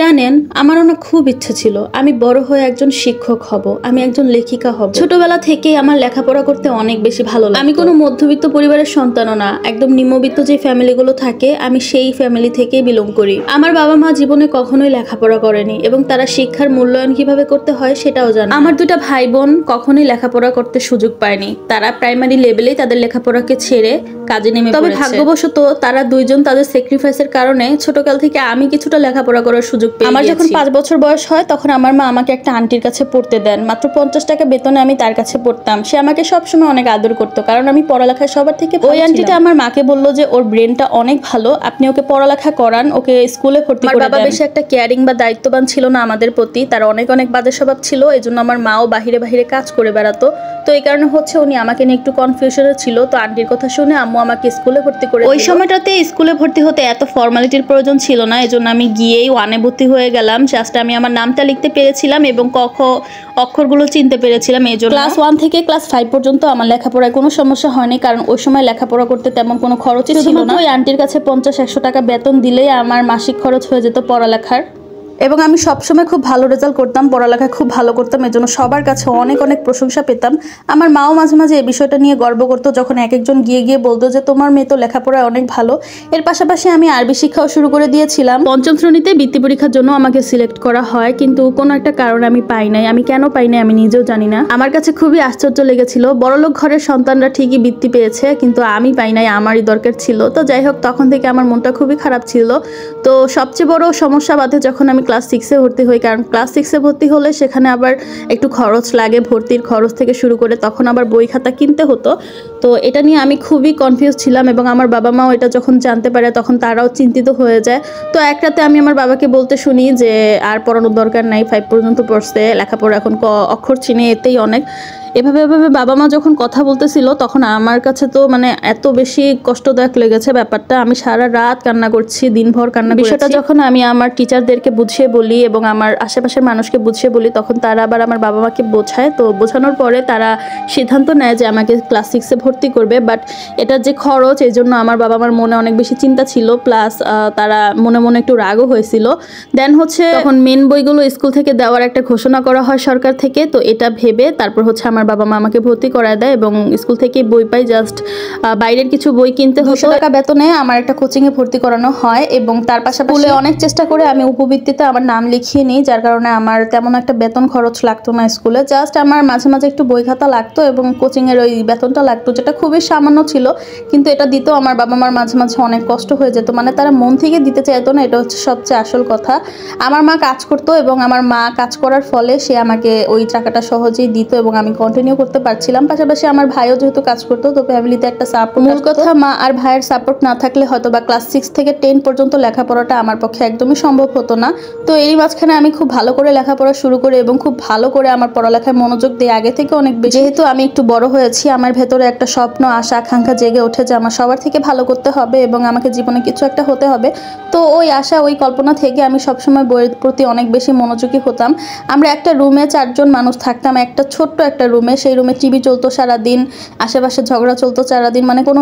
জানেন আমারও না খুব ইচ্ছে ছিল আমি বড় হয়ে একজন শিক্ষক হব, আমি একজন লেখিকা হব। ছোটবেলা থেকেই আমার লেখাপড়া করতে অনেক বেশি ভালো লাগে। আমি কোনো মধ্যবিত্ত পরিবারের সন্তানও না, একদম নিম্নবিত্ত যে ফ্যামিলিগুলো থাকে আমি সেই ফ্যামিলি থেকেই বিলং করি। আমার বাবা মা জীবনে কখনোই লেখাপড়া করেনি এবং তারা শিক্ষার মূল্যায়ন কিভাবে করতে হয় সেটাও জানে। আমার দুটা ভাই বোন কখনোই লেখাপড়া করতে সুযোগ পায়নি, তারা প্রাইমারি লেভেলেই তাদের লেখাপড়াকে ছেড়ে কাজে নেমে পড়েছে। তবে ভাগ্যবশত তারা দুইজন তাদের স্যাক্রিফাইসের কারণে ছোটকাল থেকে আমি কিছুটা লেখাপড়া করার সুযোগ পেয়ে গেছি। আমার যখন 5 বছর বয়স হয় তখন আমার মা আমাকে একটা আন্টির কাছে পড়তে দেন। মাত্র 50 টাকা বেতনে আমি তার কাছে পড়তাম। সে আমাকে সবসময় অনেক আদর করতো কারণ আমি পড়ালেখায় সবার থেকে ভালো ছিলাম। ওই আন্টিটা আমার মাকে বললো যে ওর ব্রেনটা অনেক ভালো, আপনি ওকে পড়ালেখা করান, ওকে স্কুলে ভর্তি করে দেন। আমার বাবা বেশি একটা কেয়ারিং বা দায়িত্ববান ছিল না আমাদের প্রতি, তার অনেক বাজে স্বভাব ছিল। এজন্য আমার মাও বাহিরে বাহিরে কাজ করে বেড়াতো। তো এই কারণে হচ্ছে উনি আমাকে নিয়ে একটু কনফিউশনে ছিল। তো আন্টির কথা শুনে আম্মু আমাকে স্কুলে ভর্তি করে দিল। ওই সময়টাতে স্কুলে ভর্তি হতে এত ফর্মালিটির প্রয়োজন ছিল না, এজন্য আমি গিয়েই 1-এ ভর্তি হয়ে গেলাম। জাস্ট আমি আমার নামটা লিখতে পেরেছিলাম এবং ক খ অক্ষরগুলো চিনতে পেরেছিলাম। এই জন্য ক্লাস 1 থেকে ক্লাস 5 পর্যন্ত আমার লেখাপড়ায় কোনো সমস্যা হয়নি, কারণ ওই সময় লেখাপড়া করতে তেমন কোনো খরচই ছিল না। ওই আন্টির কাছে 50-100 টাকা বেতন দিলেই আমার মাসিক খরচ হয়ে যেত পড়ালেখার। এবং আমি সবসময় খুব ভালো রেজাল্ট করতাম, পড়ালেখা খুব ভালো করতাম, এজন্য সবার কাছে অনেক প্রশংসা পেতাম। আমার মাও মাঝে মাঝে এই বিষয়টা নিয়ে গর্ব করতো যখন এক একজন গিয়ে বলতো যে তোমার মেয়ে তো লেখাপড়ায় অনেক ভালো। এর পাশাপাশি আমি আরবি শিক্ষাও শুরু করে দিয়েছিলাম। 5ম শ্রেণীতে বৃত্তি পরীক্ষার জন্য আমাকে সিলেক্ট করা হয়, কিন্তু কোনো একটা কারণে আমি পাই নাই। আমি কেন পাই নাই আমি নিজেও জানি না। আমার কাছে খুবই আশ্চর্য লেগেছিল। বড়লোক ঘরের সন্তানরা ঠিকই বৃত্তি পেয়েছে, কিন্তু আমি পাই নাই, আমারই দরকার ছিল। তো যাই হোক, তখন থেকে আমার মনটা খুবই খারাপ ছিল। তো সবচেয়ে বড় সমস্যা বাধে যখন আমি ক্লাস 6-এ ভর্তি হই, কারণ ক্লাস 6-এ ভর্তি হলে সেখানে আবার একটু খরচ লাগে, ভর্তির খরচ থেকে শুরু করে তখন আবার বই খাতা কিনতে হতো। তো এটা নিয়ে আমি খুবই কনফিউজ ছিলাম এবং আমার বাবা মাও এটা যখন জানতে পারে তখন তারাও চিন্তিত হয়ে যায়। তো এক রাতে আমি আমার বাবাকে বলতে শুনি যে আর পড়ানোর দরকার নাই, 5 পর্যন্ত পড়ছে, লেখাপড়া এখন অক্ষর চিনে এতেই অনেক। এভাবে বাবা মা যখন কথা বলতেছিল তখন আমার কাছে তো এত বেশি কষ্টদায়ক লেগেছে ব্যাপারটা। আমি সারা রাত কান্না করছি, দিনভর কান্না করেছি। বিষয়টা যখন আমি আমার টিচারদেরকে বুঝিয়ে বলি এবং আমার আশেপাশের মানুষকে বুঝিয়ে বলি তখন তারা আবার আমার বাবা মাকে বোঝায়। তো বোঝানোর পরে তারা সিদ্ধান্ত নেয় যে আমাকে ক্লাস 6-এ ভর্তি করবে। বাট এটা যে খরচ, এই জন্য আমার বাবা মার মনে অনেক বেশি চিন্তা ছিল, প্লাস তারা মনে একটু রাগও হয়েছিল। দেন হচ্ছে তখন মেন বইগুলো স্কুল থেকে দেওয়ার একটা ঘোষণা করা হয় সরকার থেকে। তো এটা ভেবে তারপর হচ্ছে আমার বাবা মা আমাকে ভর্তি করায় দেয় এবং স্কুল থেকে বই পাই। জাস্ট বাইরের কিছু বই কিনতে 200 টাকা বেতনে আমার একটা কোচিংয়ে ভর্তি করানো হয় এবং তার পাশাপাশি অনেক চেষ্টা করে আমি উপবৃত্তিতে আমার নাম লিখিয়ে নিই, যার কারণে আমার তেমন একটা বেতন খরচ লাগতো না স্কুলে। জাস্ট আমার মাঝে মাঝে একটু বই খাতা লাগতো এবং কোচিংয়ের ওই বেতনটা লাগতো, যেটা খুবই সামান্য ছিল, কিন্তু এটা দিতেও আমার বাবা মার মাঝে মাঝে অনেক কষ্ট হয়ে যেত। তারা মন থেকে দিতে চাইতো না, এটা হচ্ছে সবচেয়ে আসল কথা। আমার মা কাজ করতো এবং আমার মা কাজ করার ফলে সে আমাকে ওই টাকাটা সহজেই দিত এবং আমি কন্টিনিউ করতে পারছিলাম। পাশাপাশি আমার ভাইও যেহেতু কাজ করতো, তো ফ্যামিলিতে একটা সাপোর্ট। মূল কথা, মা আর ভাইয়ের সাপোর্ট না থাকলে হয়তো বা ক্লাস 6 থেকে 10 পর্যন্ত লেখাপড়াটা আমার পক্ষে একদমই সম্ভব হতো না। তো এরই মাঝখানে আমি খুব ভালো করে লেখাপড়া শুরু করে এবং খুব ভালো করে আমার পড়ালেখায় মনোযোগ দিয়ে আগে থেকে অনেক বেশি। যেহেতু আমি একটু বড় হয়েছি, আমার ভেতরে একটা স্বপ্ন, আশা, আকাঙ্ক্ষা জেগে ওঠে যে আমার সবার থেকে ভালো করতে হবে এবং আমাকে জীবনে কিছু একটা হতে হবে। তো ওই আশা, ওই কল্পনা থেকে আমি সবসময় বইয়ের প্রতি অনেক বেশি মনোযোগী হতাম। আমরা একটা রুমে 4 জন মানুষ থাকতাম, একটা ছোট্ট একটা রুমে। সেই রুমে টিভি চলতো সারাদিন, আশেপাশে ঝগড়া চলতো সারাদিন, কোনো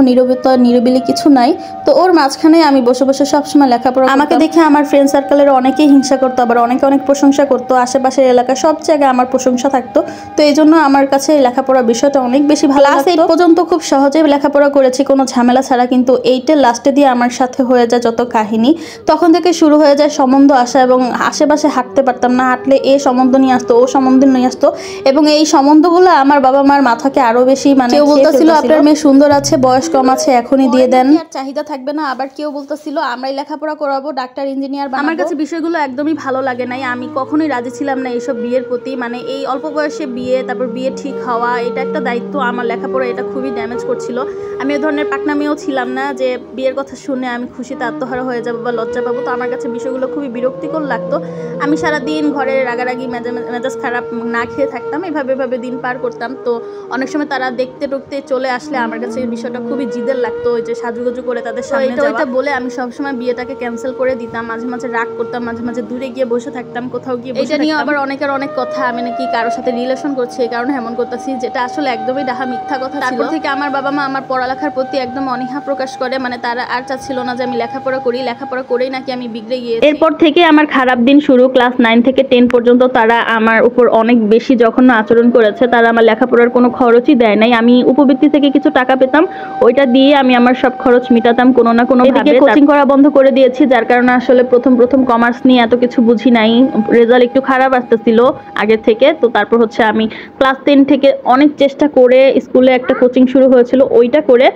নিরিবিলি কিছু নাই। তো ওর মাঝখানে আমি বসে বসে সবসময় লেখাপড়া। আমাকে দেখে আমার ফ্রেন্ড সার্কেলের অনেকেই হিংসা করতো, আবার অনেক প্রশংসা করতো। আশেপাশের এলাকায় সব জায়গায় আমার প্রশংসা থাকতো। তো এই জন্য আমার কাছে লেখাপড়ার বিষয়টা অনেক বেশি ভালো লাগতো। এই পর্যন্ত খুব সহজেই লেখাপড়া করেছি, কোনো ঝামেলা ছাড়া। কিন্তু 8-এর লাস্টে দিয়ে আমার সাথে হয়ে যায় যত কাহিনী। তখন থেকে শুরু হয়ে যায় সম্বন্ধ আসা এবং আশেপাশে হাঁটতে পারতাম না, হাঁটলে এ সম্বন্ধ নিয়ে আসতো, ও সম্বন্ধ নিয়ে আসতো এবং এই সম্বন্ধগুলো আমার বাবা মার মাথাকে আরো বেশি কেউ বলতেছিল আপনার মেয়ে সুন্দর আছে, বয়স কম আছে, এখনই দিয়ে দেন, আর চাহিদা থাকবে না। আবার কেউ বলতেছিল আমরাই লেখাপড়া করাবো, ডাক্তার ইঞ্জিনিয়ার বানাবো। আমার কাছে বিষয়গুলো একদমই ভালো লাগে নাই। আমি কখনোই রাজি ছিলাম না এইসব বিয়ের প্রতি। এই অল্প বয়সে বিয়ে, তারপর বিয়ে ঠিক হওয়া, এটা একটা দায়িত্ব। আমার লেখাপড়া এটা খুবই ড্যামেজ করছিল। আমি এ ধরনের পাকনামিও ছিলাম না যে বিয়ের কথা শুনে আমি খুশিতে আত্মহারা হয়ে যাবো বা লজ্জা পাবো। তো আমার কাছে বিষয়গুলো খুবই বিরক্তিকর লাগতো। আমি সারাদিন ঘরে রাগারাগি, মেজাজ খারাপ, না খেয়ে থাকতাম। এভাবে দিন পার ধার করতাম। তো অনেক সময় তারা দেখতে টেকতে চলে আসলে আমার কাছে এই বিষয়টা খুবই জিদের লাগতো, ওই যে সাজুগুজু করে তাদের সামনে যাওয়া। এটা বলে আমি সবসময় বিয়েটাকে ক্যান্সেল করে দিতাম, মাঝে মাঝে রাগ করতাম, মাঝে মাঝে দূরে গিয়ে বসে থাকতাম, কোথাও গিয়ে এটা নিয়ে আবার অনেকের অনেক কথা, আমি নাকি কারোর সাথে রিলেশন করছি এই কারণে এমন করতেছি, যেটা আসলে একদমই ডাহা মিথ্যা কথা ছিল। তারপর থেকে আমার বাবা মা আমার পড়ালেখার প্রতি একদম অনীহা প্রকাশ করে, মানে তারা আর চাচ্ছিল না যে আমি লেখাপড়া করি, লেখাপড়া করেই নাকি আমি বিগড়ে গিয়েছি। এরপর থেকে আমার খারাপ দিন শুরু। ক্লাস 9 থেকে 10 পর্যন্ত তারা আমার উপর অনেক বেশি জঘন্য আচরণ করেছে। তারা আমার লেখাপড়ার কোনো খরচই দেয় নাই। আমি উপবৃত্তি থেকে কিছু টাকা পেতাম, ওইটা দিয়ে আমি আমার সব খরচ মিটাতাম কোনো না কোনো ভাবে। কোচিং করা বন্ধ করে দিয়েছি, যার কারণে আসলে প্রথম কমার্স নিয়ে এত কিছু বুঝি নাই। রেজাল্ট একটু খারাপ আসতেছিল আগের থেকে। তো তারপর হচ্ছে আমি ক্লাস 10 থেকে অনেক চেষ্টা করে স্কুলে একটা কোচিং শুরু হয়েছিল, ওইটা করে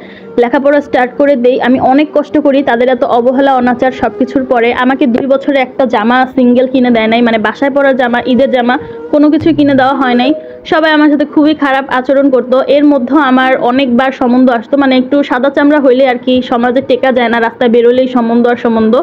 লেখাপড়া স্টার্ট করে দেই। আমি অনেক কষ্ট করি, তাদের এত অবহেলা অনাচার সবকিছুর পরে আমাকে 2 বছরে একটা জামা সিঙ্গেল কিনে দেয় নাই, মানে বাসায় পরার জামা, ঈদের জামা কোনো কিছু কিনে দেওয়া হয় নাই। সবাই আমার সাথে খুবই খারাপ আচরণ করতো। এর মধ্যে আমার অনেকবার সম্বন্ধ আসতো, মানে একটু সাদা চামড়া হইলে আর কি সমাজে টেকা যায় না, রাস্তায় বেরোলেই সম্বন্ধ আর সম্বন্ধ।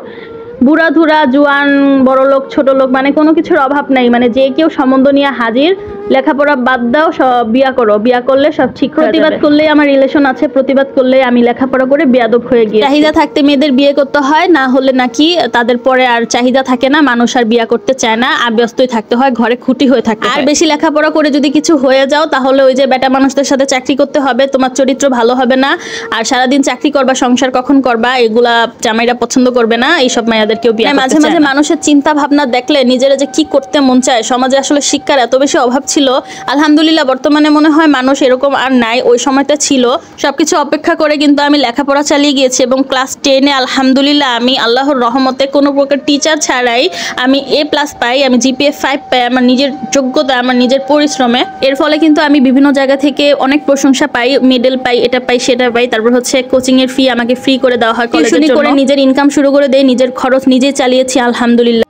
বুড়া ধুরা জোয়ান বড় লোক ছোট লোক মানে কোনো কিছুর অভাব নাই, মানে যে কেউ সম্বন্ধ নিয়ে হাজির। লেখাপড়া বাদ দাও, সব বিয়া করো, বিয়া করলে সব ঠিক। প্রতিবাদ করলে আমার রিলেশন আছে, প্রতিবাদ করলে আমি লেখাপড়া করে বেয়াদব হয়ে গিয়ে। চাহিদা থাকতে মেয়েদের বিয়ে করতে হয়, না হলে নাকি তাদের পরে আর চাহিদা থাকে না, মানুষ আর বিয়া করতে চায় না, আর ব্যস্তই থাকতে হয়, ঘরে খুঁটি হয়ে থাকে। আর বেশি লেখাপড়া করে যদি কিছু হয়ে যাও তাহলে ওই যে বেটা মানুষদের সাথে চাকরি করতে হবে, তোমার চরিত্র ভালো হবে না, আর সারাদিন চাকরি করবা, সংসার কখন করবা, এগুলা জামাইরা পছন্দ করবে না, এইসব মায়াদেরকেও বিয়ে। মাঝে মাঝে মানুষের চিন্তা ভাবনা দেখলে নিজেরা যে কি করতে মন চায়। সমাজে আসলে শিক্ষার এত বেশি অভাব ছিল, আলহামদুলিল্লাহ বর্তমানে মনে হয় মানুষ এরকম আর নাই, ওই সময়টা ছিল। সবকিছু অপেক্ষা করে কিন্তু আমি লেখাপড়া চালিয়ে গিয়েছি এবং ক্লাস 10-এ আলহামদুলিল্লাহ আমি আল্লাহর রহমতে কোনো প্রকার টিচার ছাড়াই আমি A+ পাই, আমি GPA 5 পাই, আমার নিজের যোগ্যতা, আমার নিজের পরিশ্রমে। এর ফলে কিন্তু আমি বিভিন্ন জায়গা থেকে অনেক প্রশংসা পাই, মেডেল পাই, এটা পাই সেটা পাই। তারপর হচ্ছে কোচিং এর ফি আমাকে ফ্রি করে দেওয়া হয়, টিউশনি করে নিজের ইনকাম শুরু করে দেই, নিজের খরচ নিজেই চালিয়েছি আলহামদুলিল্লাহ।